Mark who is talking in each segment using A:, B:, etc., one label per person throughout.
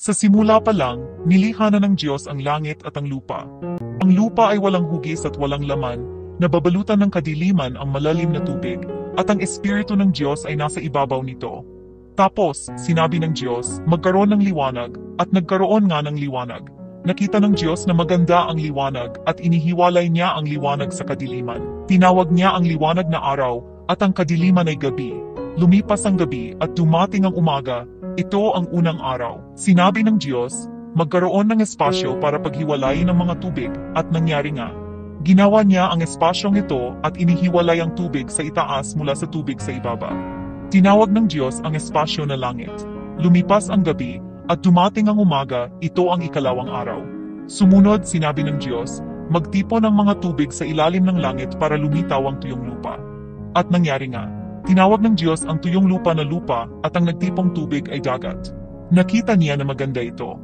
A: Sa simula pa lang, nilikha na ng Diyos ang langit at ang lupa. Ang lupa ay walang hugis at walang laman, nababalutan ng kadiliman ang malalim na tubig, at ang Espiritu ng Diyos ay nasa ibabaw nito. Tapos, sinabi ng Diyos, magkaroon ng liwanag, at nagkaroon nga ng liwanag. Nakita ng Diyos na maganda ang liwanag at inihiwalay niya ang liwanag sa kadiliman. Tinawag niya ang liwanag na araw at ang kadiliman ay gabi. Lumipas ang gabi at dumating ang umaga, ito ang unang araw. Sinabi ng Diyos, magkaroon ng espasyo para paghiwalayin ang mga tubig at nangyari nga. Ginawa niya ang espasyong ito at inihiwalay ang tubig sa itaas mula sa tubig sa ibaba. Tinawag ng Diyos ang espasyo na langit. Lumipas ang gabi at dumating ang umaga, ito ang ikalawang araw. Sumunod, sinabi ng Diyos, magtipon ang mga tubig sa ilalim ng langit para lumitaw ang tuyong lupa. At nangyari nga. Tinawag ng Diyos ang tuyong lupa na lupa at ang nagtipong tubig ay dagat. Nakita niya na maganda ito.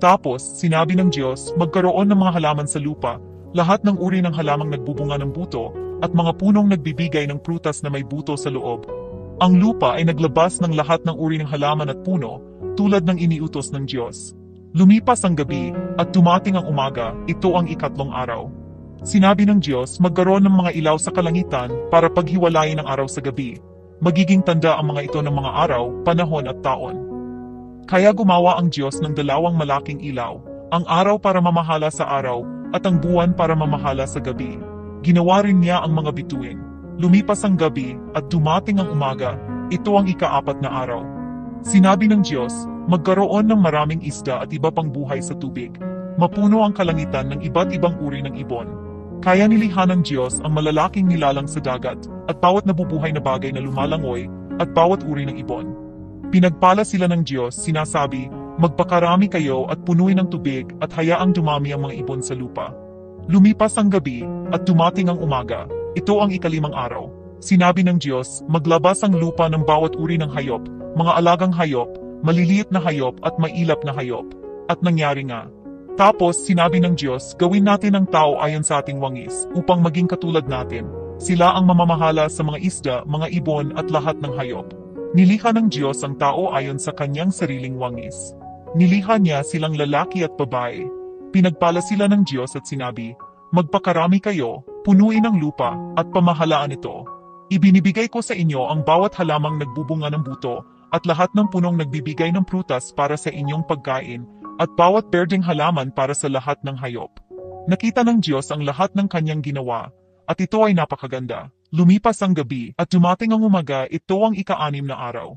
A: Tapos, sinabi ng Diyos, magkaroon ng mga halaman sa lupa, lahat ng uri ng halamang nagbubunga ng buto, at mga punong nagbibigay ng prutas na may buto sa loob. Ang lupa ay naglabas ng lahat ng uri ng halaman at puno, tulad ng iniutos ng Diyos. Lumipas ang gabi, at dumating ang umaga, ito ang ikatlong araw. Sinabi ng Diyos, magkaroon ng mga ilaw sa kalangitan para paghiwalayin ang araw sa gabi. Magiging tanda ang mga ito ng mga araw, panahon at taon. Kaya gumawa ang Diyos ng dalawang malaking ilaw, ang araw para mamahala sa araw, at ang buwan para mamahala sa gabi. Ginawa rin niya ang mga bituin. Lumipas ang gabi, at dumating ang umaga, ito ang ikaapat na araw. Sinabi ng Diyos, magkaroon ng maraming isda at iba pang buhay sa tubig. Mapuno ang kalangitan ng iba't ibang uri ng ibon. Kaya nilikha ng Diyos ang malalaking nilalang sa dagat, at bawat nabubuhay na bagay na lumalangoy, at bawat uri ng ibon. Pinagpala sila ng Diyos, sinasabi, magpakarami kayo at punuin ang tubig at hayaang dumami ang mga ibon sa lupa. Lumipas ang gabi, at dumating ang umaga, ito ang ikalimang araw. Sinabi ng Diyos, maglabas ang lupa ng bawat uri ng hayop, mga alagang hayop, maliliit na hayop at mailap na hayop. At nangyari nga. Tapos, sinabi ng Diyos, gawin natin ang tao ayon sa ating wangis, upang maging katulad natin. Sila ang mamamahala sa mga isda, mga ibon at lahat ng hayop. Nilikha ng Diyos ang tao ayon sa kanyang sariling wangis. Nilikha niya silang lalaki at babae. Pinagpala sila ng Diyos at sinabi, magpakarami kayo, punuin ang lupa, at pamahalaan ito. Ibinibigay ko sa inyo ang bawat halamang nagbubunga ng buto, at lahat ng punong nagbibigay ng prutas para sa inyong pagkain, at bawat berdeng halaman para sa lahat ng hayop. Nakita ng Diyos ang lahat ng kanyang ginawa, at ito ay napakaganda. Lumipas ang gabi, at dumating ang umaga, ito ang ika-6 na araw.